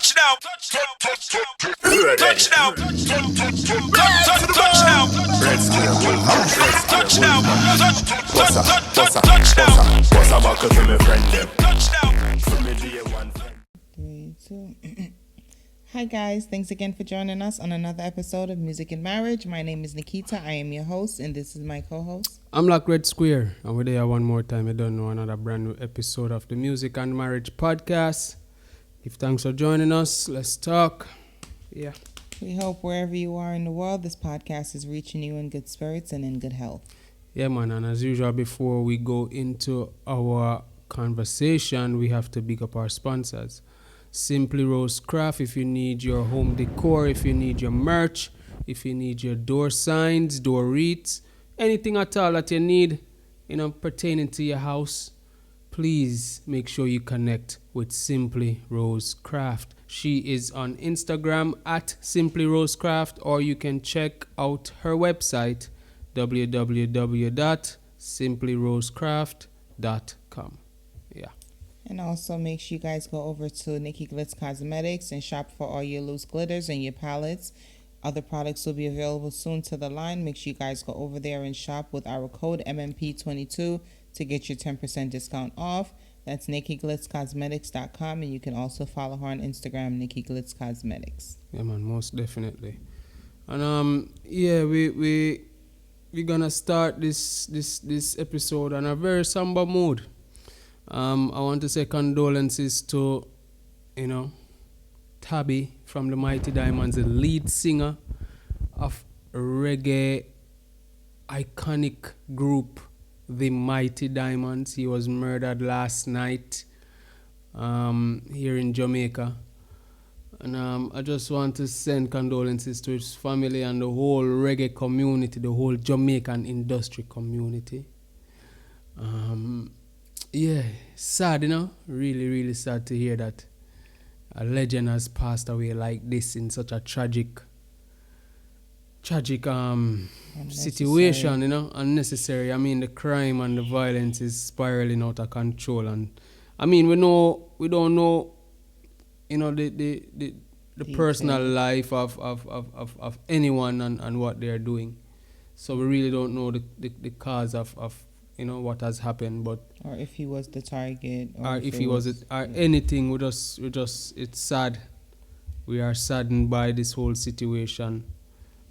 Touchdown. Touchdown. Touchdown. Touchdown. Bossa buckle to me friend them. Touchdown. For me dear one friend. 3, 2. Hi guys, thanks again for joining us on another episode of Music and Marriage. My name is Nikita. I am your host, and this is my co-host. I'm like Red Square, and we're there one more time. I don't know another brand new episode of the Music and Marriage podcast. If thanks for joining us, let's talk. Yeah. We hope wherever you are in the world, this podcast is reaching you in good spirits and in good health. Yeah, man, and as usual, before we go into our conversation, we have to big up our sponsors. Simply Rose Craft, if you need your home decor, if you need your merch, if you need your door signs, door wreaths, anything at all that you need, pertaining to your house, please make sure you connect with Simply Rose Craft. She is on Instagram at Simply Rose Craft, or you can check out her website, www.simplyrosecraft.com. Yeah. And also make sure you guys go over to Nikki Glitz Cosmetics and shop for all your loose glitters and your palettes. Other products will be available soon to the line. Make sure you guys go over there and shop with our code MMP22 to get your 10% discount off. That's NikkiGlitzCosmetics.com, and you can also follow her on Instagram, Nikki Glitz Cosmetics. Yeah, man, most definitely. And we're gonna start this episode on a very somber mood. I want to say condolences to, Tabby from the Mighty Diamonds, the lead singer of reggae iconic group, the Mighty Diamonds. He was murdered last night here in Jamaica. And I just want to send condolences to his family and the whole reggae community, the whole Jamaican industry community. Yeah, sad, really, really sad to hear that a legend has passed away like this in such a tragic situation, unnecessary. I mean, the crime and the violence is spiraling out of control, and I mean, we don't know, the personal life of anyone and what they're doing, so we really don't know the cause of what has happened, but or if he was the target, or if he was anything. We just it's sad. We are saddened by this whole situation.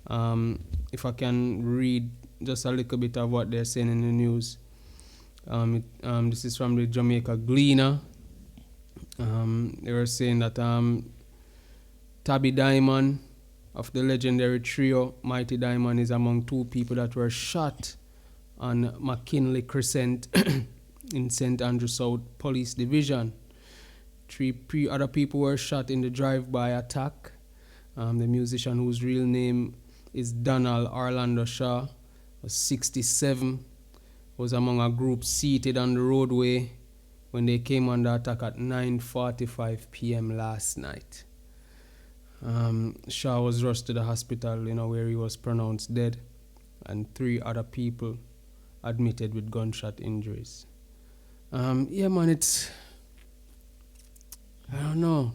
If I can read just a little bit of what they're saying in the news. This is from the Jamaica Gleaner. They were saying that Tabby Diamond of the legendary trio Mighty Diamond is among 2 people that were shot on McKinley Crescent in St. Andrew South Police Division. 3 other people were shot in the drive-by attack. The musician, whose real name is Donald Orlando Shaw, was 67, was among a group seated on the roadway when they came under attack at 9:45 p.m. last night. Shaw was rushed to the hospital, where he was pronounced dead, and 3 other people admitted with gunshot injuries. Yeah, man, it's, I don't know,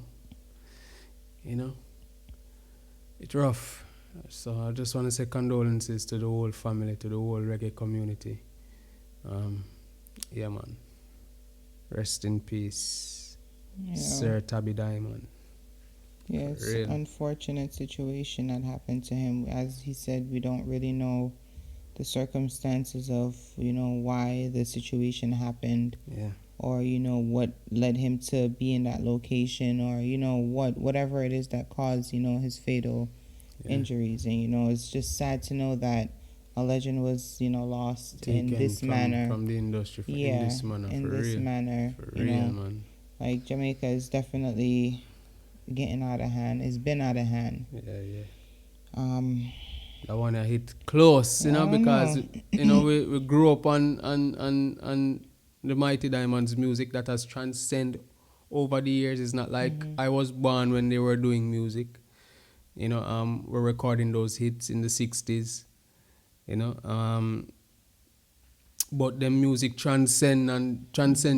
it's rough. So I just want to say condolences to the whole family, to the whole reggae community. Yeah, man. Rest in peace, Sir Tabby Diamond. Yeah, it's an unfortunate situation that happened to him. As he said, we don't really know the circumstances of, why the situation happened. Yeah. Or, what led him to be in that location, or, whatever it is that caused, his fatal injuries. And, it's just sad to know that a legend was, lost Taken in this manner. From the industry, in this manner. In this manner. For real, man. Like, Jamaica is definitely getting out of hand. It's been out of hand. Yeah. I want to hit close, because we grew up on the Mighty Diamonds music that has transcended over the years. It's not like I was born when they were doing music. We're recording those hits in the 60s. but the music transcend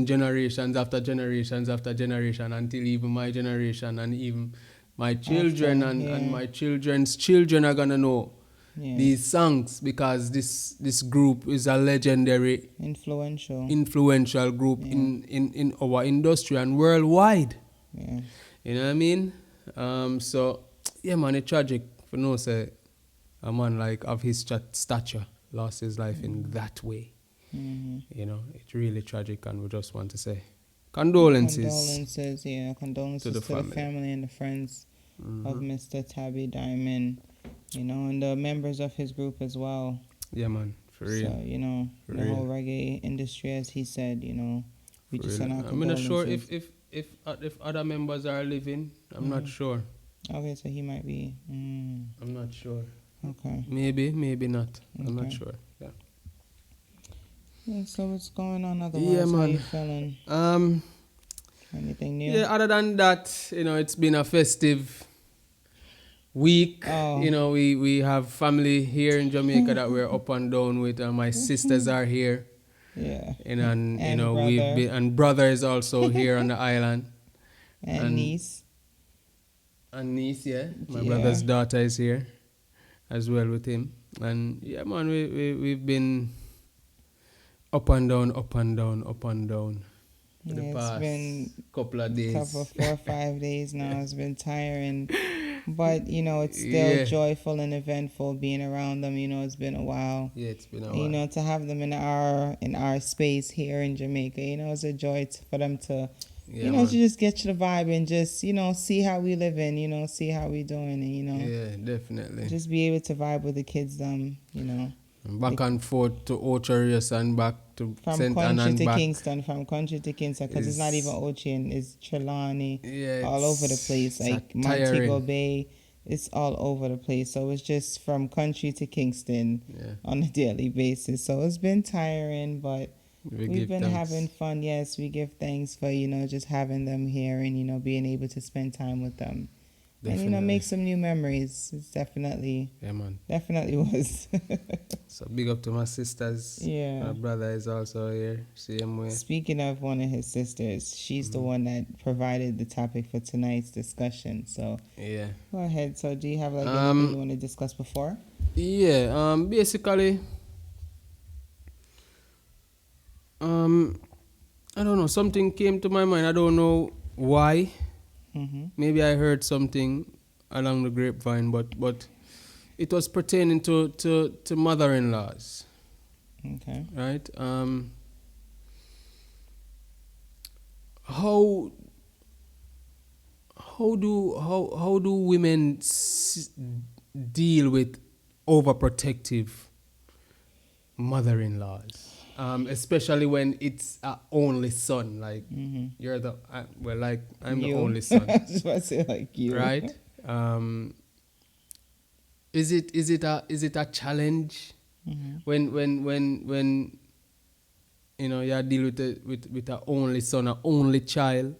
generations after generations after generation until even my generation and even my children and my children's children are gonna know these songs because this group is a legendary influential group in our industry and worldwide. Yeah. You know what I mean? So yeah, man, it's tragic for no say a man like of his stature lost his life in that way. Mm-hmm. You know, it's really tragic, and we just want to say condolences. Condolences to the family and the friends of Mr. Tabby Diamond, you know, and the members of his group as well. Yeah, man, for real. So, you know, for the real. whole reggae industry, as he said, you know, we For just real. send our I'm not sure condolences. if other members are living. I'm not sure. Okay, so he might be. I'm not sure. Okay. Maybe not. I'm not Okay. sure. Yeah. Yeah, so what's going on otherwise? Yeah, man. How you feeling? Anything new? Yeah, other than that, you know, it's been a festive week. Oh. You know, we have family here in Jamaica that we're up and down with. My sisters are here. Yeah. And you And know, brother. and brother is also here on the island. And niece. And niece, yeah. My Yeah. brother's daughter is here as well with him. And yeah, man, we've been up and down for the Yeah, past it's been couple of days. couple 4 or 5 days now. It's been tiring, but you know it's still joyful and eventful being around them. You know, it's been a while. Yeah, it's been a And, while. you know, to have them in our space here in Jamaica, you know, it's a joy for them to, you know, man. to just get you the vibe and just, you know, see how we living, you know, see how we doing, and you know, Yeah, definitely. just be able to vibe with the kids, you know. Back and forth to Ocherius and back to From St. Anne country and to back. Kingston, because it's not even Ochi, it's Trelawney, Yeah, all over the place, like Montego tiring. Bay, it's all over the place. So it's just from country to Kingston on a daily basis. So it's been tiring, but we've been having fun. Yes, we give thanks for, you know, just having them here and, you know, being able to spend time with them. Definitely. And, you know, make some new memories. It's definitely was. So big up to my sisters. Yeah. My brother is also here, same way. Speaking of one of his sisters, she's the one that provided the topic for tonight's discussion. So yeah, go ahead. So do you have like anything you want to discuss before? Yeah. Basically, I don't know. Something came to my mind. I don't know why. Maybe I heard something along the grapevine, but it was pertaining to mother-in-laws. Okay. Right. How do women deal with overprotective mother-in-laws? Especially when it's an only son, like you're the I'm the only son. I was about to say like you, right? Is it a challenge when you know you deal with a only son, a only child,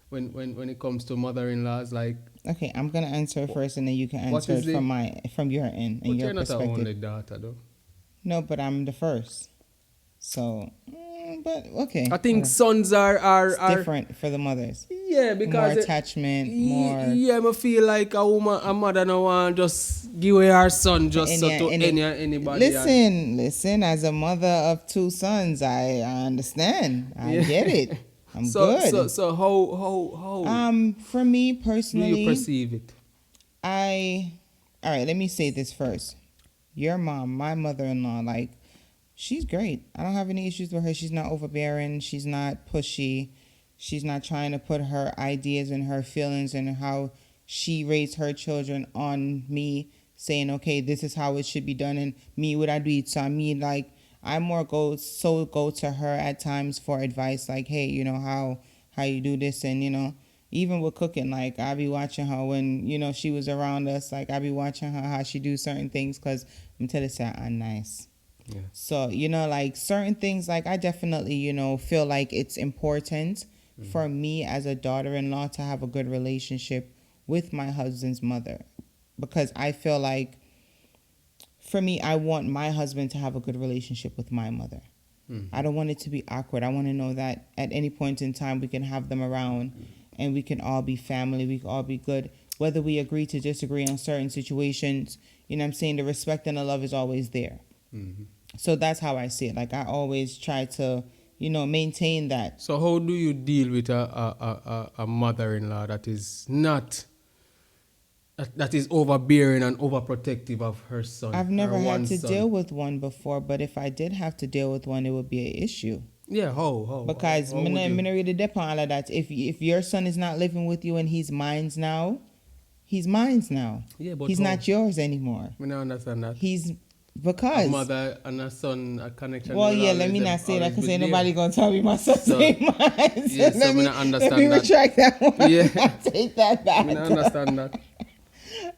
when it comes to mother-in-laws, like? Okay, I'm gonna answer first, and then you can answer it from your end and your perspective. But you're not an only daughter, though. No, but I'm the first. So, but okay. I think sons are different for the mothers. Yeah, because more attachment, more. Yeah, I feel like a mother no want just give away her son just to anybody. Listen. As a mother of 2 sons, I understand. I get it. I'm good. So how? For me personally, do you perceive it? All right. Let me say this first. Your mom, my mother-in-law, like. She's great. I don't have any issues with her. She's not overbearing. She's not pushy. She's not trying to put her ideas and her feelings and how she raised her children on me, saying, okay, this is how it should be done, and me, what I do it. So I mean, like, I more go to her at times for advice, like, hey, you know, how you do this, and, you know, even with cooking, like, I be watching her when, you know, she was around us, like, I be watching her how she do certain things, because I'm telling you, I'm nice. Yeah. So, you know, like certain things, like I definitely, you know, feel like it's important for me as a daughter-in-law to have a good relationship with my husband's mother, because I feel like for me, I want my husband to have a good relationship with my mother. I don't want it to be awkward. I want to know that at any point in time we can have them around and we can all be family. We can all be good. Whether we agree to disagree on certain situations, you know what I'm saying? The respect and the love is always there. So that's how I see it. Like I always try to, you know, maintain that. So how do you deal with a mother-in-law that is not, that is overbearing and overprotective of her son? I've never her had one to son? deal with one before, but if I did have to deal with one, it would be an issue. Yeah, how? Because how I'm would you- gonna really depend on all of that. If your son is not living with you and he's mine's now, he's mine's now. Yeah, but he's how? not yours anymore. I don't understand that. He's A because. mother and a son, a connection. Well, will yeah, let always me them not say that always because be ain't there. nobody gonna tell me my son's So- ain't mine. Yeah, so let me me not understand let me that. retract that one. Yeah. I'll take that back. I don't understand that.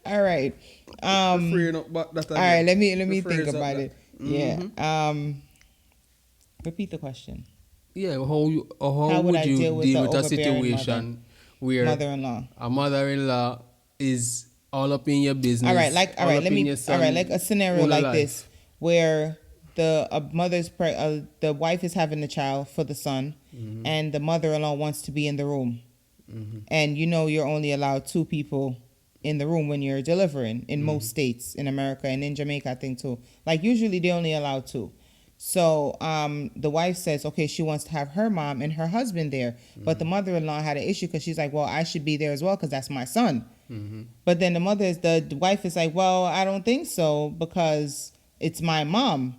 All right. Freeing up back that All right. Let me The think phrase of about that. it. Yeah. Repeat the question. Yeah, how How would would I you deal deal with with, the a overbearing situation where Mother-in-law. a mother-in-law is all up in your business? All right, all up in your son like a scenario whole like life? this where the wife is having a child for the son, and the mother-in-law wants to be in the room, and you know you're only allowed 2 people in the room when you're delivering in most states in America and in Jamaica, I think too. Like usually they only allow 2. So the wife says, okay, she wants to have her mom and her husband there, but the mother-in-law had an issue because she's like, well, I should be there as well because that's my son. But then the wife is like, well, I don't think so because it's my mom.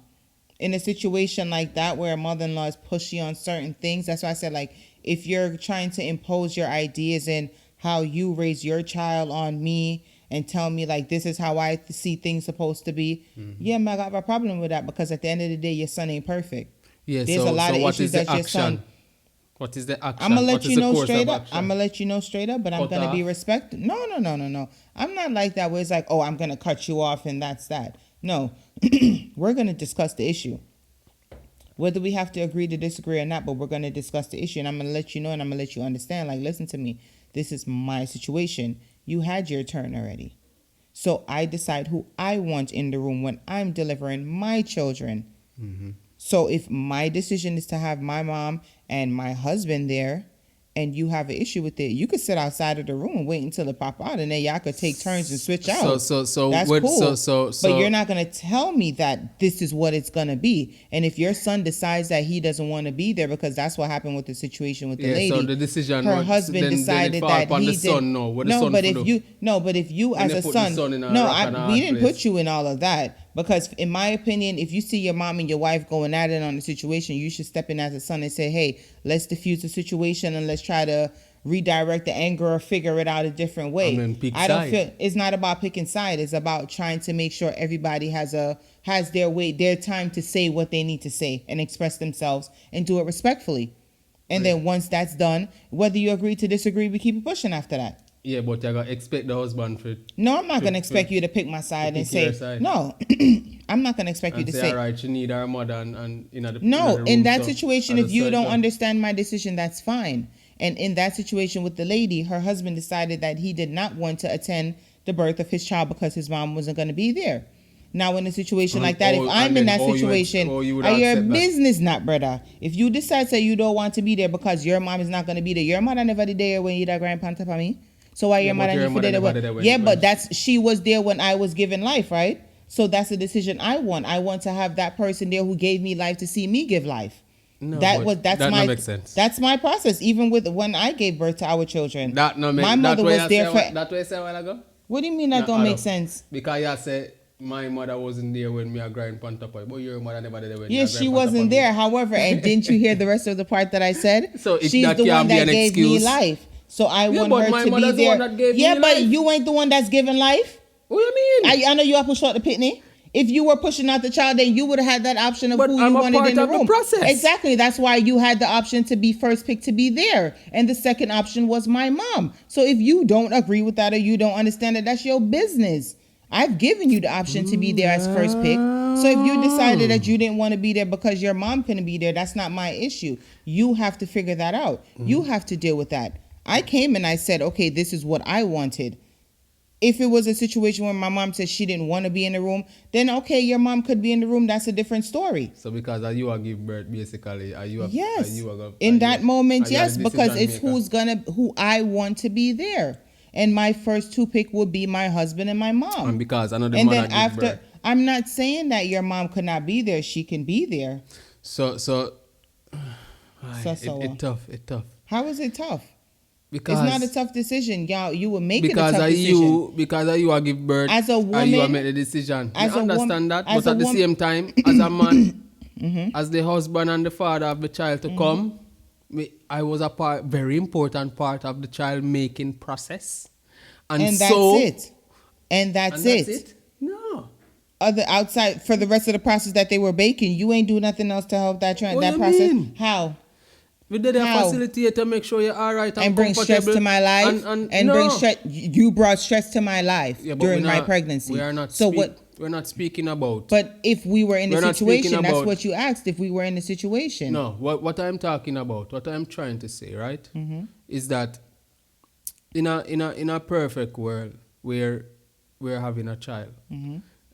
In a situation like that where a mother-in-law is pushy on certain things, that's why I said, like, if you're trying to impose your ideas and how you raise your child on me and tell me, like, this is how I see things supposed to be, yeah, man, I got a problem with that because at the end of the day, your son ain't perfect. Yeah, There's so, a lot so of what issues is the that your son... action? What is the action? I'm gonna What let is you the know course straight of up. action? I'm gonna let you know straight up, but I'm Cut gonna be off? respected. No. I'm not like that where it's like, oh, I'm gonna cut you off and that's that. No, we're gonna discuss the issue. Whether we have to agree to disagree or not, but we're gonna discuss the issue, and I'm gonna let you know and I'm gonna let you understand. Like, listen to me. This is my situation. You had your turn already. So I decide who I want in the room when I'm delivering my children. So if my decision is to have my mom and my husband there, and you have an issue with it, you could sit outside of the room and wait until it pop out, and then y'all could take turns and switch out. So That's what, cool. so But you're not gonna tell me that this is what it's gonna be. And if your son decides that he doesn't want to be there, because that's what happened with the situation with the yeah, lady. so the decision Her was- husband then decided it fall that upon he the didn't. son, no, what the No, son but for if do? you When as they a put the son, son in a no, rock and a we hard didn't place. put you in all of that. Because in my opinion, if you see your mom and your wife going at it on the situation, you should step in as a son and say, hey, let's diffuse the situation and let's try to redirect the anger or figure it out a different way. And then pick I don't side. feel it's not about picking side. It's about trying to make sure everybody has their way, their time to say what they need to say and express themselves and do it respectfully. And then once that's done, whether you agree to disagree, we keep it pushing after that. Yeah, but you gotta expect the husband for No, I'm not going to expect you to pick my side and pick your say, side. no, I'm not going to expect you and to say, say, all right, she need her mother and in the no, in, in the that room, so situation, as if a you side, don't so- understand my decision, that's fine. And in that situation with the lady, her husband decided that he did not want to attend the birth of his child because his mom wasn't going to be there. Now, in a situation like that, if I'm in that situation, you would are your accept that. business not, brother? If you decide that you don't want to be there because your mom is not going to be there, your mother never did there when you that grandpa for me. So why your but mother your never mother did never did it? it when- Yeah, when but she was there when I was given life, right? So that's the decision I want. I want to have that person there who gave me life to see me give life. No, That's that my don't make sense. That's my process. Even with when I gave birth to our children, That no make my mother was there for. That way you say a while ago? What do you mean that No, don't I make don't. sense? Because you say my mother wasn't there when me a grandpa on top of it, but your mother never did it when Yeah, your she grandpa on top wasn't of me. there. However, and didn't you hear the rest of the part that I said? So it- she's that the can't one be that an gave me excuse. life. So I Yeah, want but her my to be mother's the there. one that gave Yeah, me but life. you ain't the one that's giving life. What do you mean? I know you are pushing out the pitney. If you were pushing out the child, then you would have had that option of But who I'm you a wanted part in the of the room. process. Exactly. That's why you had the option to be first picked to be there. And the second option was my mom. So if you don't agree with that or you don't understand it, that's your business. I've given you the option to be there as first pick. So if you decided that you didn't want to be there because your mom couldn't be there, that's not my issue. You have to figure that out. You have to deal with that. I came and I said, okay, this is what I wanted. if it was a situation where my mom said she didn't want to be in the room, then okay, your mom could be in the room. That's a different story. So because you are give birth, basically, are you? Yes. Are you in that moment, yes, the because it's decision who I want to be there, and my first two pick would be my husband and my mom. And because another and man then give after, birth. I'm not saying that your mom could not be there. She can be there. So So it tough. How is it tough? Because it's not a tough decision, y'all. You will make it a tough decision. Because you are give birth, as a woman, you are make the decision. I understand that, but at the same time, as a man, as the husband and the father of the child to come, I was a very important part of the child making process, and that's so, it. And that's it. No. Other outside for the rest of the process that they were baking, you ain't do nothing else to help that process. Mean? How? We did a facilitate to make sure you're all right and bring stress to my life and bring stress. You brought stress to my life during my pregnancy. We are not. We're not speaking about. But if we were in the situation, that's what you asked. If we were in the situation. No. What I'm talking about, what I'm trying to say, right, is that in a perfect world where we're having a child,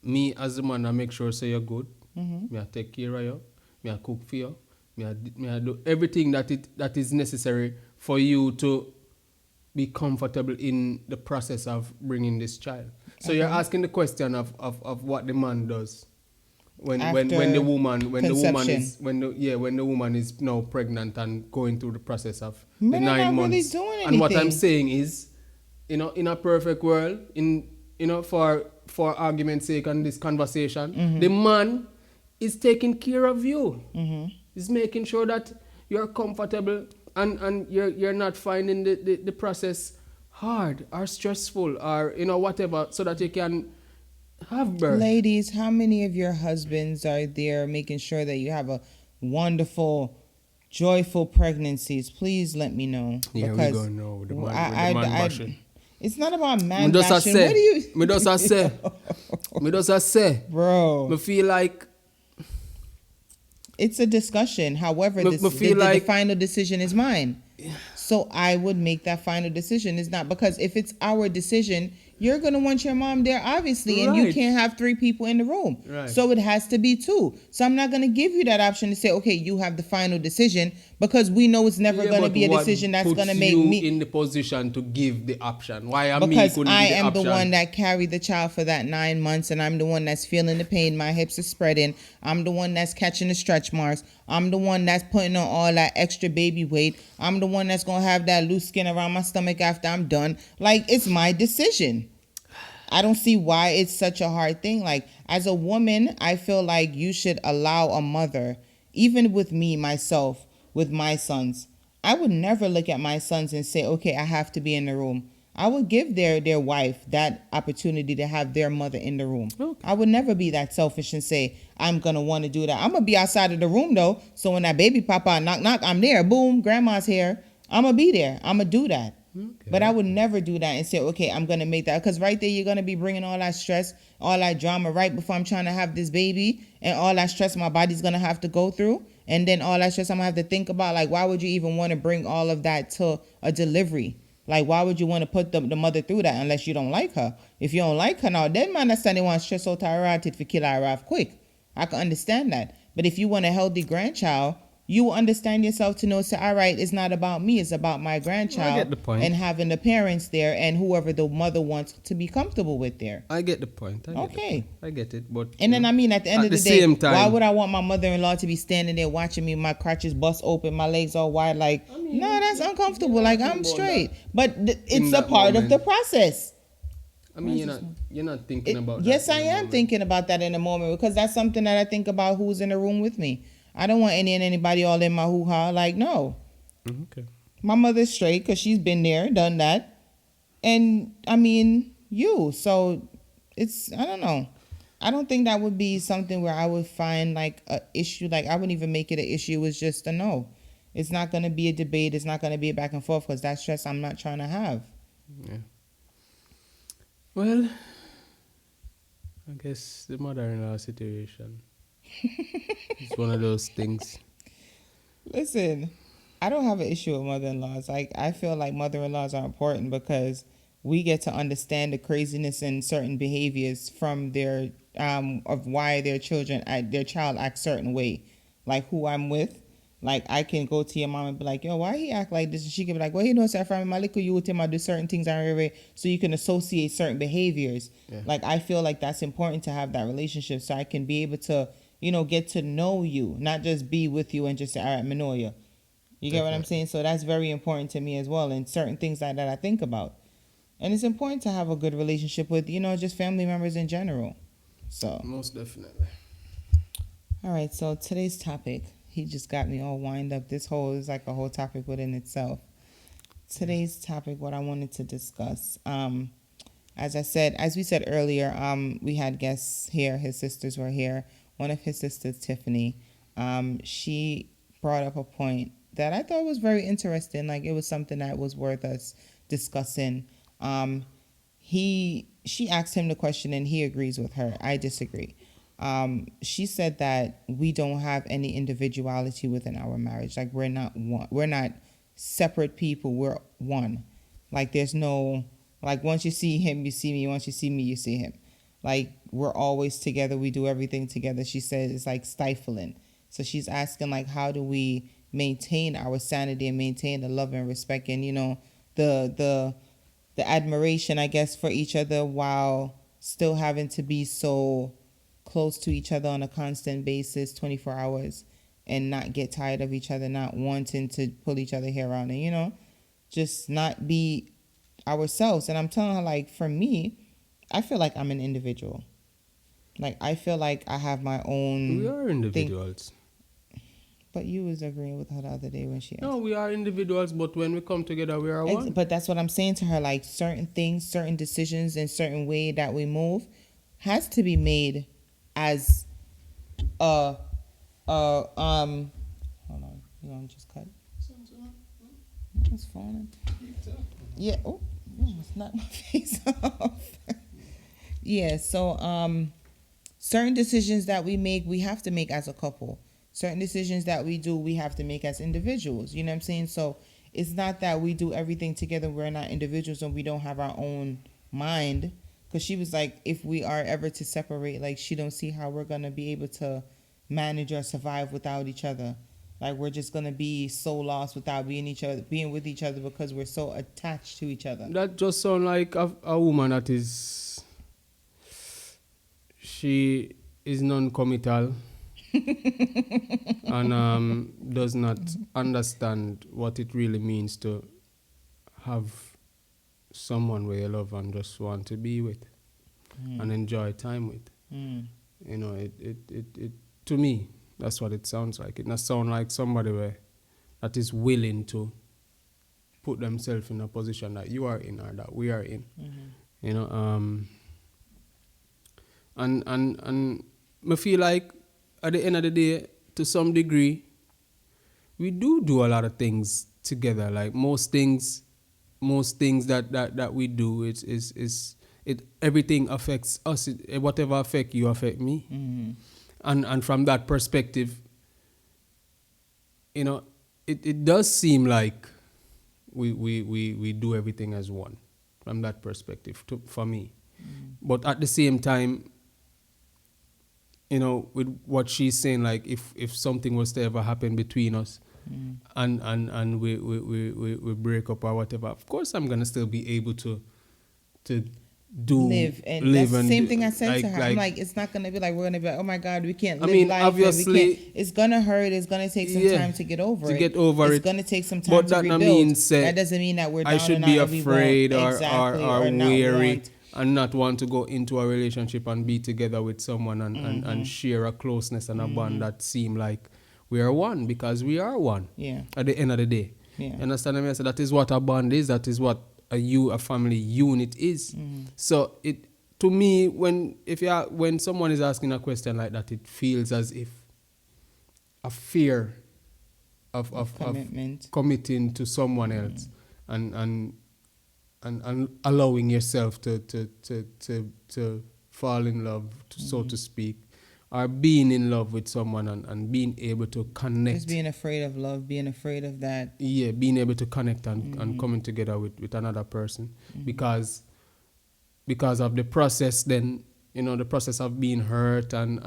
me as the man, I make sure say you're good. Me I take care of you. Me I cook for you. Me I do everything that is necessary for you to be comfortable in the process of bringing this child. So you're asking the question of what the man does when the woman is now pregnant and going through the process of the 9 months. Really and what I'm saying is, in a perfect world, for argument's sake on this conversation, the man is taking care of you. Is making sure that you're comfortable and you're not finding the process hard or stressful or whatever, so that you can have birth. Ladies, how many of your husbands are there making sure that you have a wonderful, joyful pregnancies? Please let me know. Yeah, we're going to know the man bashing. It's not about man bashing. What do you? Me just say, bro. Me feel like it's a discussion. However, the final decision is mine. So I would make that final decision. It's not because if it's our decision, you're going to want your mom there, obviously, and you can't have 3 people in the room. Right. So it has to be 2. So I'm not going to give you that option to say, okay, you have the final decision, because we know it's never going to be a decision that's going to make me in the position to give the option. Why am because I am the one that carried the child for that 9 months, and I'm the one that's feeling the pain. My hips are spreading. I'm the one that's catching the stretch marks. I'm the one that's putting on all that extra baby weight. I'm the one that's going to have that loose skin around my stomach after I'm done. Like, it's my decision. I don't see why it's such a hard thing. Like, as a woman, I feel like you should allow a mother, even with me, myself, with my sons. I would never look at my sons and say, okay, I have to be in the room. I would give their wife that opportunity to have their mother in the room. Okay. I would never be that selfish and say, I'm going to want to do that. I'm going to be outside of the room, though. So when that baby pop out, knock, knock, I'm there. Boom, grandma's here. I'm going to be there. I'm going to do that. Okay. But I would never do that and say, okay, I'm going to make that. Because right there, you're going to be bringing all that stress, all that drama right before I'm trying to have this baby. And all that stress my body's going to have to go through. And then all that stress I'm going to have to think about. Like, why would you even want to bring all of that to a delivery? Like, why would you want to put the mother through that unless you don't like her? If you don't like her now, then man, understand they want stress out her for kill her off quick. I can understand that. But if you want a healthy grandchild, you will understand yourself to know, say, all right, it's not about me, it's about my grandchild. I get the point. And having the parents there and whoever the mother wants to be comfortable with there. I get the point. I get it. But and then, I mean, at the end of the day, same time, why would I want my mother-in-law to be standing there watching me, my crotches bust open, my legs all wide? Like, no, that's uncomfortable. Like, I'm straight. But it's a part of the process. I mean, you're not thinking about that. Yes, I am thinking about that in a moment, because that's something that I think about who's in the room with me. I don't want anybody all in my hoo-ha. Like, no. Okay. My mother's straight because she's been there, done that. And, I mean, you. So, it's, I don't know. I don't think that would be something where I would find, like, an issue. Like, I wouldn't even make it an issue. It's just a no. It's not going to be a debate. It's not going to be a back and forth, because that's stress I'm not trying to have. Yeah. Well, I guess the mother-in-law situation. It's one of those things. Listen, I don't have an issue with mother-in-laws. Like, I feel like mother-in-laws are important because we get to understand the craziness and certain behaviors from their of why their child acts certain way, like who I'm with. Like I can go to your mom and be like, yo, why he act like this? And she can be like, well, he knows that from my little youth him I do certain things so you can associate certain behaviors. Yeah. Like I feel like that's important to have that relationship so I can be able to, get to know you, not just be with you and just say, all right, I know you. You get what I'm saying? So that's very important to me as well, and certain things that I think about. And it's important to have a good relationship with, just family members in general. So Most definitely. all right, so today's topic, he just got me all wind up. This whole is like a whole topic within itself. Today's topic, what I wanted to discuss, as we said earlier, we had guests here. His sisters were here. One of his sisters, Tiffany, she brought up a point that I thought was very interesting. Like it was something that was worth us discussing. She asked him the question and he agrees with her. I disagree. She said that we don't have any individuality within our marriage. Like we're not one. We're not separate people. We're one. Like there's no, like once you see him, you see me. Once you see me, you see him. Like we're always together. We do everything together. She said it's like stifling. So she's asking like, how do we maintain our sanity and maintain the love and respect and, the admiration, I guess, for each other while still having to be so close to each other on a constant basis, 24 hours, and not get tired of each other, not wanting to pull each other hair out and, just not be ourselves. And I'm telling her, like, for me, I feel like I'm an individual. Like, I feel like I have my own... We are individuals. But you was agreeing with her the other day when she asked. No, we are individuals, but when we come together, we are one. But that's what I'm saying to her. Like, certain things, certain decisions, and certain way that we move has to be made as hold on, you want to just cut? It's falling. Yeah. Oh, it's not my face off. Yeah. So certain decisions that we make, we have to make as a couple. Certain decisions that we do, we have to make as individuals. You know what I'm saying? So it's not that we do everything together. We're not individuals and we don't have our own mind. Because she was like, if we are ever to separate, like she don't see how we're going to be able to manage or survive without each other. Like we're just going to be so lost without being with each other because we're so attached to each other. That just sounds like a woman that she is non-committal and does not understand what it really means to have someone where you love and just want to be with and enjoy time with. It to me, that's what it sounds like. It does sound like somebody that is willing to put themselves in a position that you are in or that we are in. And I feel like at the end of the day, to some degree, we do a lot of things together. Like most things that we do, it everything affects us. Whatever affect you, affect me. Mm-hmm. And from that perspective, it does seem like we do everything as one. From that perspective, for me. Mm-hmm. But at the same time, with what she's saying, like if something was to ever happen between us, and we break up or whatever, of course I'm gonna still be able to live that's the same thing I said like, to her. I'm like, it's not gonna be like we're gonna be like, oh my God, we can't live life. Obviously, it's gonna hurt. It's gonna take some time to get over it. It's gonna take some time to rebuild. That doesn't mean that we're down I should and be out afraid or weary not and not want to go into a relationship and be together with someone and share a closeness and a bond that seem like we are one, because we are one. Yeah. At the end of the day. Yeah. You understand what I mean? So that is what a bond is. That is what a family unit is. So it, to me, when someone is asking a question like that, it feels as if a fear of committing to someone else and allowing yourself to fall in love, so to speak, or being in love with someone and being able to connect. Just being afraid of love, being afraid of that. Yeah, being able to connect and coming together with another person because of the process, then, the process of being hurt and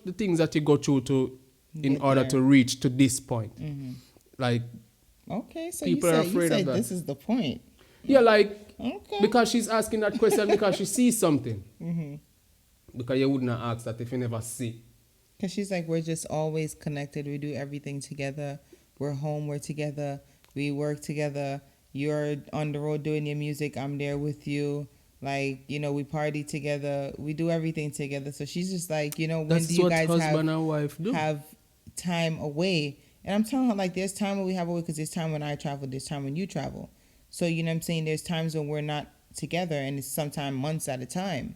the things that you go through in Get order there. to reach to this point. Like, Okay, so People are you afraid of said that. this is the point. yeah, like, Okay. because she's asking that question because she sees something. Because you wouldn't ask that if you never see. Because she's like, we're just always connected. We do everything together. We're home. We're together. We work together. You're on the road doing your music. I'm there with you. Like, we party together. We do everything together. So she's just like, when That's do you what guys husband and wife do. have time away? And I'm telling her, like, there's time when we have away because there's time when I travel. There's time when you travel. So, you know what I'm saying? There's times when we're not together and it's sometimes months at a time.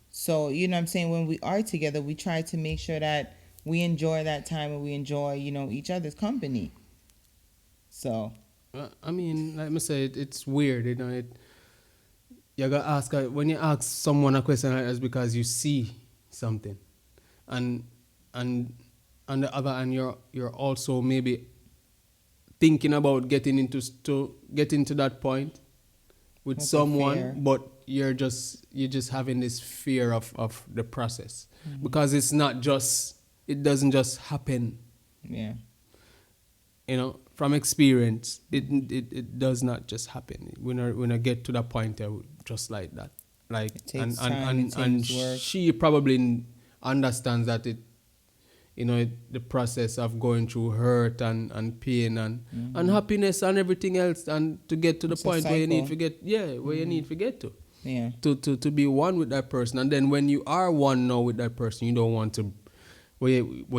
So, you know what I'm saying? When we are together, we try to make sure that we enjoy that time and we enjoy, each other's company. So. I mean, like I say, it's weird, you gotta ask, when you ask someone a question like that, it's because you see something. And on the other hand, you're also maybe thinking about getting to that point with the someone, fear. but you're just having this fear of the process. Because it doesn't just happen. Yeah. From experience, it does not just happen. When I get to that point, just like that, like, It takes time, it takes work. She probably understands that the process of going through hurt and pain and happiness and everything else, and to get to the It's a point where you need cycle. to get, where you need to get to. Yeah. To be one with that person, and then when you are one now with that person, you don't want to where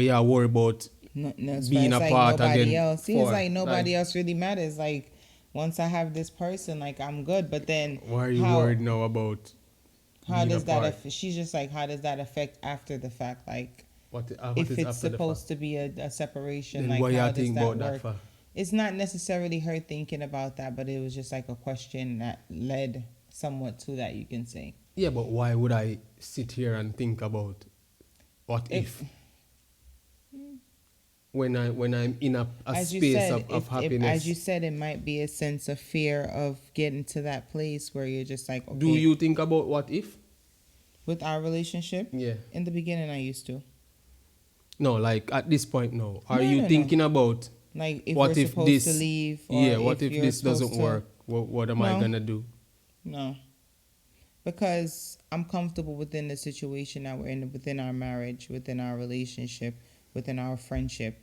you are worried about No, it's being like apart nobody again. else. See, it's like nobody like, else really matters. Like, once I have this person, like, I'm good. But then, why are you worried now about how being does apart? that? She's just like, how does that affect after the fact? Like, What if is it's after the supposed fact? to be a separation, Then like, why you how does think that about work? that for? It's not necessarily her thinking about that, but it was just like a question that led somewhat to that, you can say. Yeah, but why would I sit here and think about what if? When I'm in a As you space said, of happiness. as you said, it might be a sense of fear of getting to that place where you're just like, okay. Do you think about what if? With our relationship? Yeah. In the beginning, I used to. No, like at this point, no. Are No, you no. thinking about Like, if what we're if supposed this? to leave, or Yeah. What if you're this doesn't supposed to- work? What am I No. gonna do? No. Because I'm comfortable within the situation that we're in, within our marriage, within our relationship, within our friendship.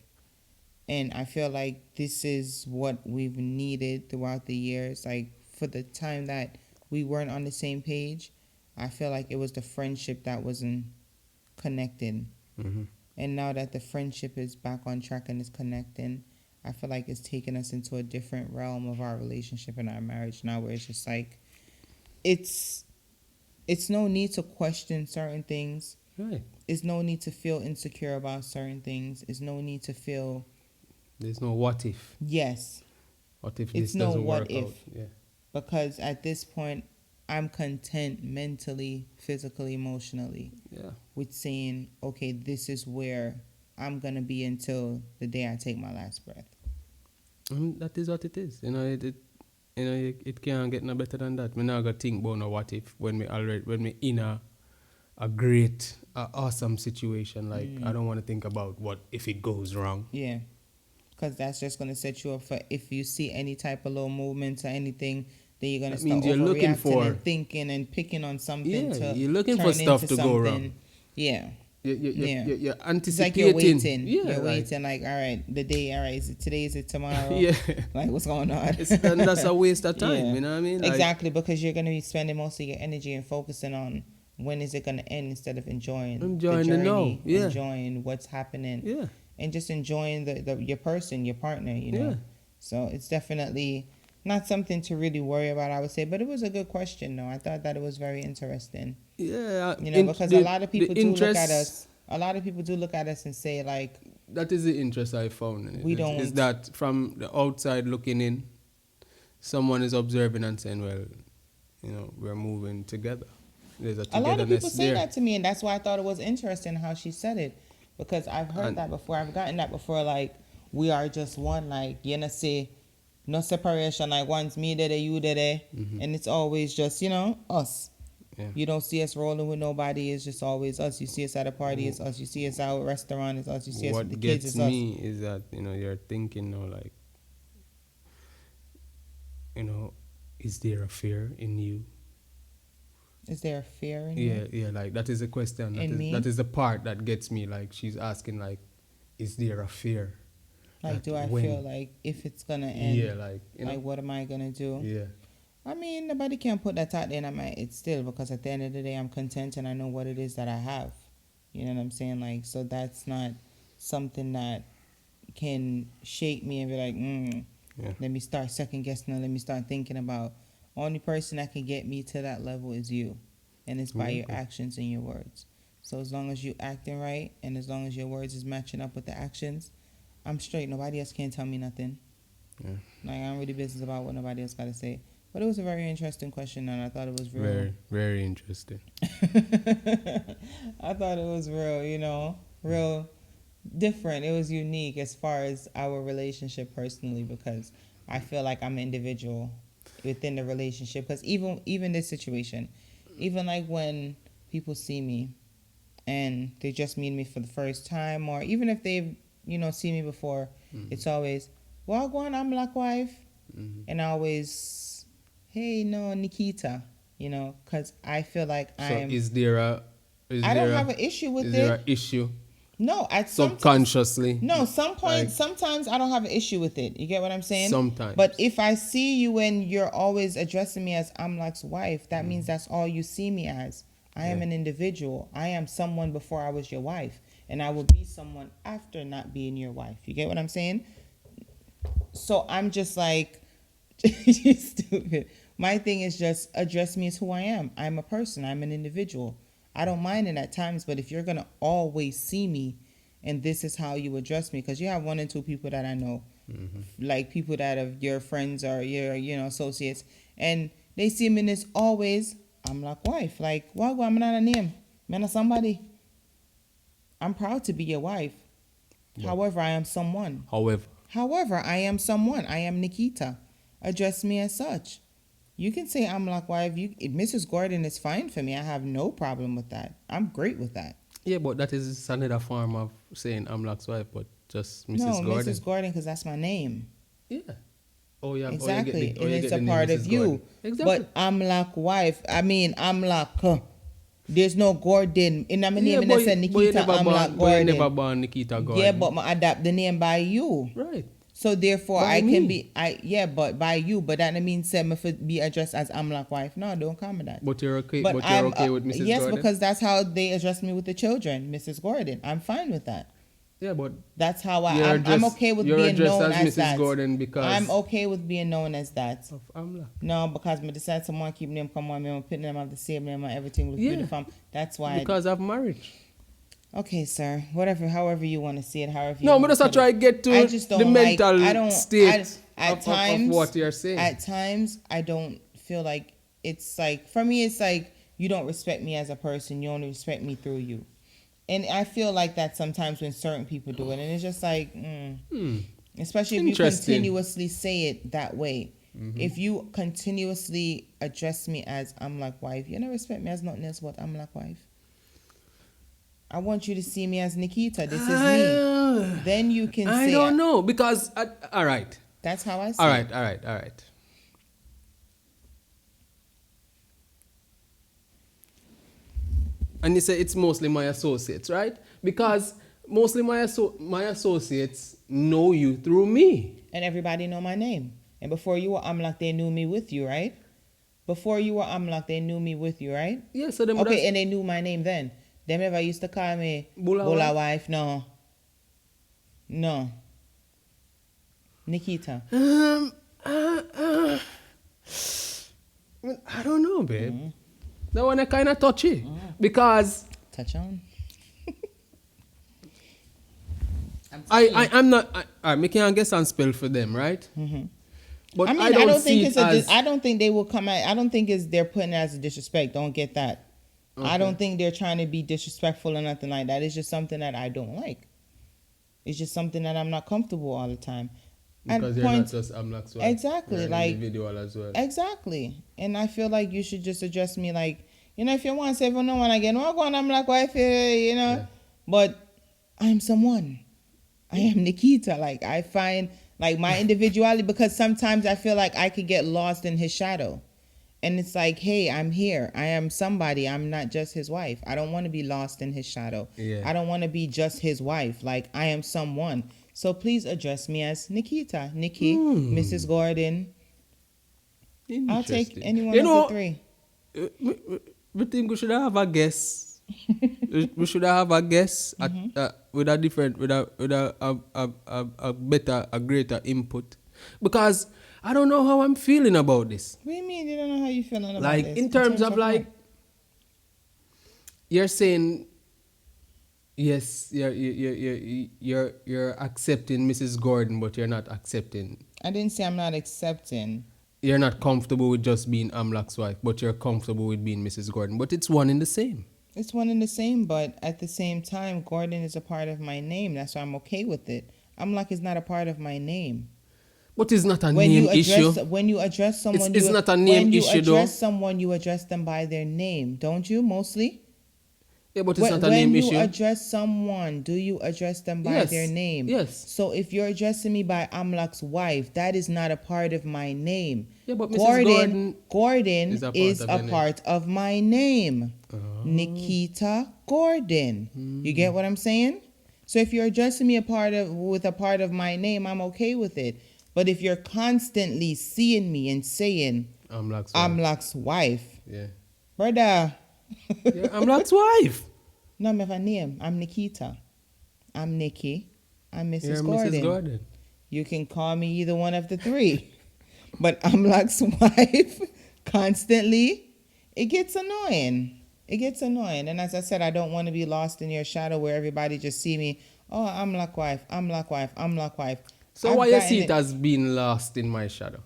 And I feel like this is what we've needed throughout the years. Like, for the time that we weren't on the same page, I feel like it was the friendship that wasn't connected. Mm-hmm. And now that the friendship is back on track and is connecting, I feel like it's taken us into a different realm of our relationship and our marriage now, where it's just like, it's no need to question certain things. Right. It's no need to feel insecure about certain things. It's no need to feel, There's no what if. yes, What if It's this no doesn't what work if. out? Yeah. because at this point, I'm content mentally, physically, emotionally Yeah. with saying, okay, this is where I'm going to be until the day I take my last breath. That is what it is. It can't get no better than that. Me not gonna think about no what if when me in a great, awesome situation. Like, I don't want to think about what if it goes wrong. Yeah. Because that's just going to set you up for, if you see any type of little movements or anything, then you're going to That start means you're looking overreacting for- and thinking and picking on something. Yeah, to you're looking for turn stuff into to go something. wrong. Yeah. You're Yeah. you're It's like anticipating. you're waiting. Yeah, You're like, waiting, like, all right, the day, all right, is it today, is it tomorrow? Yeah. Like, what's going on? And that's a waste of time. Yeah. You know what I mean? Like, Exactly, because you're going to be spending most of your energy and focusing on when is it going to end instead of enjoying Enjoying the the journey, now, yeah. enjoying what's happening, Yeah. and just enjoying your person, your partner, you know. Yeah. So it's definitely not something to really worry about, I would say. But it was a good question, though. I thought that it was very interesting. Yeah. You know, because a lot of people the do look at interest- us. A lot of people do look at us and say, like, That is the interest I found in it. We Is don't- that from the outside looking in, someone is observing and saying, well, we're moving together. there's a A lot of people togetherness say there. that to me, and that's why I thought it was interesting how she said it, because I've heard And- that before. I've gotten that before. Like, we are just one. Like, you know, say no separation. Like, once me there, you there, and it's always just us. Yeah. You don't see us rolling with nobody. It's just always us. You see us at a party, it's us. You see us out at a restaurant, it's us. You see us with the What kids, gets it's us. me is that you're thinking now, like, is there a fear in you? Is there a fear in Yeah, you? yeah, like that is the question. In me? That is the part that gets me. Like, she's asking, like, is there a fear? Like, that do I when- feel like if it's gonna end? Yeah, like, Like, what am I gonna do? yeah. I mean, nobody can put that out there in my it's still, because at the end of the day, I'm content and I know what it is that I have. You know what I'm saying? Like, so that's not something that can shake me and be like, Yeah. let me start second guessing, or let me start thinking about. Only person that can get me to that level is you, and it's by your Okay. actions and your words. So as long as you acting right, and as long as your words is matching up with the actions, I'm straight. Nobody else can tell me nothing. Yeah. Like, I don't really business about what nobody else got to say. But it was a very interesting question, and I thought it was real. Very, very interesting. I thought it was real, real different. It was unique as far as our relationship personally, because I feel like I'm an individual within the relationship. Because even this situation, even like when people see me and they just meet me for the first time, or even if they've seen me before, it's always, well, go on, I'm black wife, and I always, hey, no, Nikita, because I feel like So I don't have an issue with is it. there an issue No, subconsciously? No, some point, Like- sometimes I don't have an issue with it. You get what I'm saying? Sometimes. But if I see you and you're always addressing me as Amlak's wife, that means that's all you see me as. I am Yeah. an individual. I am someone before I was your wife, and I will be someone after not being your wife. You get what I'm saying? So I'm just like, you're stupid. My thing is just address me as who I am. I'm a person. I'm an individual. I don't mind it at times, but if you're going to always see me and this is how you address me, because you have one and two people that I know, like people that are your friends or your, associates, and they see me and it's always, I'm like wife. Like, why I'm not a name? Man, somebody. I'm proud to be your wife. Yeah. However, I am someone. However, I am someone. I am Nikita. Address me as such. You can say I'm like wife. Mrs. Gordon is fine for me. I have no problem with that. I'm great with that. yeah, but that is another form of saying I'm Locke's wife, but just Mrs. No, Gordon. Mrs. Gordon, because that's my name. Yeah. Oh, yeah. Exactly. You And it's get a the name part of Mrs. you. Gordon. Exactly. But I'm like wife. I mean, I'm like, there's no Gordon. In my name, and I said Nikita, I'm like But you Gordon. never born Nikita Gordon. Yeah, but I adapt the name by you. Right. So therefore, By I me. can be, but by you. But that means say me for be addressed as Amlak wife. No, don't come with that. But you're okay. But But you're I'm, okay with Mrs. yes, Gordon. because that's how they address me with the children, Mrs. Gordon. I'm fine with that. Yeah, but That's how you're I'm okay with you're being addressed known as as Mrs. that. Gordon because I'm okay with being known as that. of Amla. No, because me decide someone keep name come on me and put them have the same name and everything with Yeah. the fam. That's why. Because of marriage. Okay, sir. Whatever, however you want to see it, however. You No, want but to just put try it. to get to I just the don't like- mental I don't- state at of times- what you're saying. At times, I don't feel like it's like, for me, it's like you don't respect me as a person. You only respect me through you. And I feel like that sometimes when certain people do it. And it's just like, especially if you Interesting. continuously say it that way. If you continuously address me as I'm like wife, you don't respect me as nothing else but I'm like wife. I want you to see me as Nikita. This is me. Then you can I say don't know because all right. That's how I see All it. right. And you say it's mostly my associates, right? Because mostly my associates know you through me. And everybody know my name. And before you were Amlak, they knew me with you, right? Before you were Amlak, they knew me with you, right? Yeah, so them Okay, and they knew my name then. They never used to call me Bula wife. No. Nikita. I don't know, babe. That one kind of touchy because Touch on. I'm not. I can't guess and spell for them, right? But I mean, I don't see think it as I don't think they will come out. I don't think they're putting it as a disrespect. Don't get that. I don't think they're trying to be disrespectful or nothing like that. It's just something that I don't like. It's just something that I'm not comfortable all the time. Because you're not just Amlax wife. Exactly, You're an like individual as well. Exactly, and I feel like you should just address me like, if you want to say, if you don't want to get no one, I'm like wife, Yeah. but I'm someone. I am Nikita. Like I find like my individuality, because sometimes I feel like I could get lost in his shadow. And it's like, hey, I'm here. I am somebody. I'm not just his wife. I don't want to be lost in his shadow. Yeah. I don't want to be just his wife. Like, I am someone. So please address me as Nikita, Nikki, Mrs. Gordon. I'll take any one of the three. We think we should have a guest. We should have a guest with a different, with a better, a greater input. Because I don't know how I'm feeling about this. What do you mean you don't know how you feeling about Like this? in terms of like, what? you're saying, yes, you're accepting Mrs. Gordon, but you're not accepting. I didn't say I'm not accepting. You're not comfortable with just being Amlak's wife, but you're comfortable with being Mrs. Gordon. But it's one in the same. It's one and the same, but at the same time, Gordon is a part of my name. That's why I'm okay with it. Amlak is not a part of my name. But it's not a name issue. When you address someone, it's not a name issue, when you though. address someone, you address them by their name, don't you? Mostly. Yeah, but it's not a name issue. When you address someone, do you address them by their name? Yes. So if you're addressing me by Amlak's wife, that is not a part of my name. Yeah, but Mrs. Gordon is a part of my name. Oh. Nikita Gordon. You get what I'm saying? So if you're addressing me with a part of my name, I'm okay with it. But if you're constantly seeing me and saying Amlak's wife, yeah, brother. Yeah, Amlak's wife. No, I have a name. I'm Nikita. I'm Nikki. I'm Mrs. You're Gordon. Mrs. Gordon. You can call me either one of the three. But Amlak's wife constantly, it gets annoying. It gets annoying. And as I said, I don't want to be lost in your shadow where everybody just see me, oh, Amlak wife, Amlak wife, Amlak wife. So why you see it as being lost in my shadow?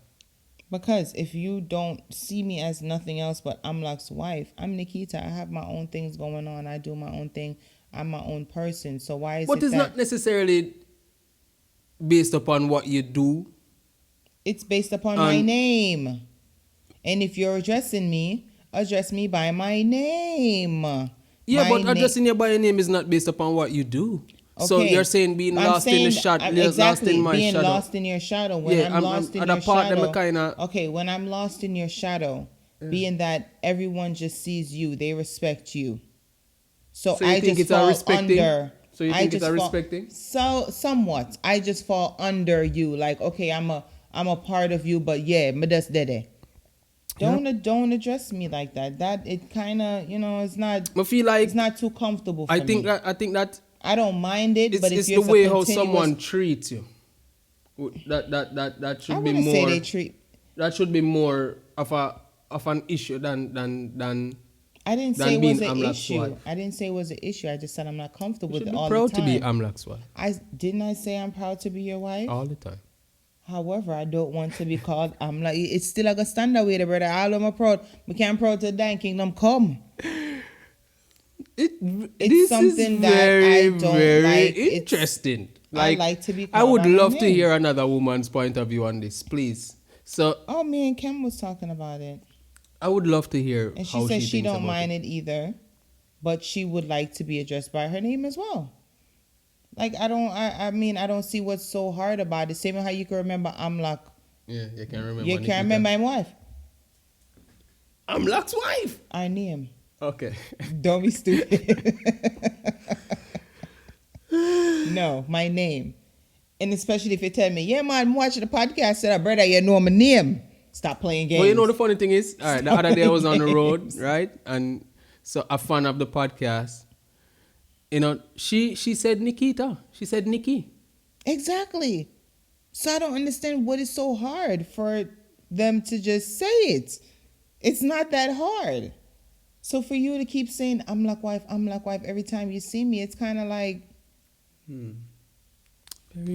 Because if you don't see me as nothing else but Amlak's wife, I'm Nikita. I have my own things going on. I do my own thing. I'm my own person. So why is but it's not necessarily based upon what you do. It's based upon my name. And if you're addressing me, address me by my name. Yeah, but addressing you by your name is not based upon what you do. Okay. So you're saying being lost in the shadow, lost in my being shadow. Lost in your shadow. When I'm lost in your shadow. Okay, when I'm lost in your shadow, being that everyone just sees you, they respect you. So I just fall under. So you think it's a respecting? So somewhat. I just fall under you. Like, okay, I'm a part of you, but yeah, me just dede. Don't address me like that. That it kind of, it's not. I feel like it's not too comfortable for me. I think that. I don't mind it, but it's the way how someone treats you. That should be more. Say they treat. That should be more of an issue than. I didn't say it was an issue. Wife. I didn't say it was an issue. I just said I'm not comfortable with it all the time. You should be proud to be Amlak's wife. Didn't I say I'm proud to be your wife? All the time. However, I don't want to be called Amlak. It's still like a standard way, brother. All of my proud. We can't proud to die kingdom come. It's something that I don't very like. Interesting. Like, I like to be. I would love to hear another woman's point of view on this, please. So. Oh, me and Kim was talking about it. I would love to hear. And she said she don't mind it either, but she would like to be addressed by her name as well. Like I don't see what's so hard about it. Same how you can remember Amlak. Yeah, you can remember. You can remember my wife. Amlak's wife. Our name. Okay. Don't be stupid. No, my name. And especially if you tell me, yeah, man, I'm watching the podcast, said, brother, you know my name. Stop playing games. Well, you know the funny thing is, all right, the other day I was on the road, right? And so a fan of the podcast, she said Nikita. She said Nikki. Exactly. So I don't understand what is so hard for them to just say it. It's not that hard. So for you to keep saying Amlak wife every time you see me, it's kind of like... Very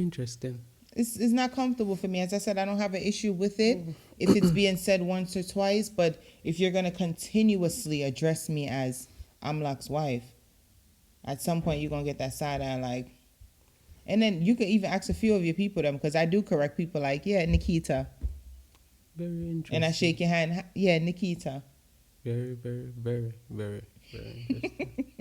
interesting. It's not comfortable for me. As I said, I don't have an issue with it if it's being said once or twice, but if you're going to continuously address me as Amlak's wife. At some point, you're gonna get that side eye, like. And then you can even ask a few of your people them, because I do correct people like, yeah, Nikita. Very interesting. And I shake your hand, yeah, Nikita. Very, very, very, very, very interesting.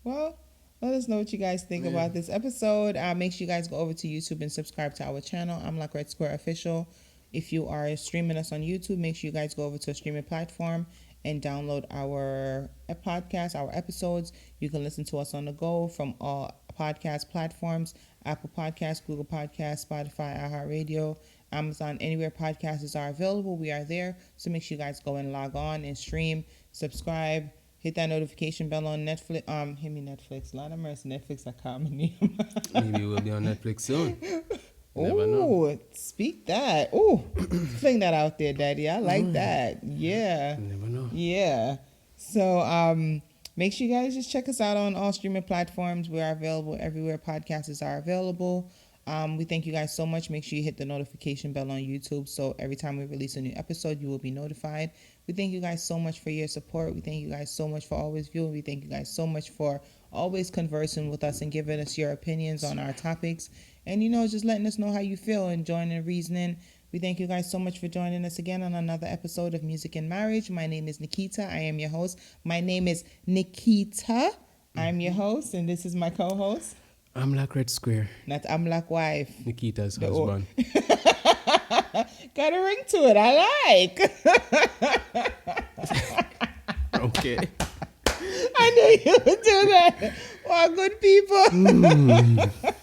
Well, let us know what you guys think about this episode. Make sure you guys go over to YouTube and subscribe to our channel. I'm like Red Square Official. If you are streaming us on YouTube, make sure you guys go over to a streaming platform and download our podcast, our episodes. You can listen to us on the go from all podcast platforms: Apple Podcasts, Google Podcasts, Spotify, iHeartRadio, Amazon. Anywhere podcasts are available, we are there. So make sure you guys go and log on and stream, subscribe, hit that notification bell on Netflix. Hit me Netflix. Lord of mercy, Netflix. I call me. Maybe we'll be on Netflix soon. Never know. Oh, speak that. Oh, fling that out there, Daddy. I like that. Yeah. Never know. Yeah. So make sure you guys just check us out on all streaming platforms. We are available everywhere podcasts are available. We thank you guys so much. Make sure you hit the notification bell on YouTube, so every time we release a new episode, you will be notified. We thank you guys so much for your support. We thank you guys so much for always viewing. We thank you guys so much for always conversing with us and giving us your opinions on our topics. And, just letting us know how you feel and joining reasoning. We thank you guys so much for joining us again on another episode of Music and Marriage. My name is Nikita. I am your host. My name is Nikita. I'm your host, and this is my co-host. Amlak Red Square. Not Amlak wife. Nikita's husband. Got a ring to it. I like. Okay. I knew you would do that. Well, good people.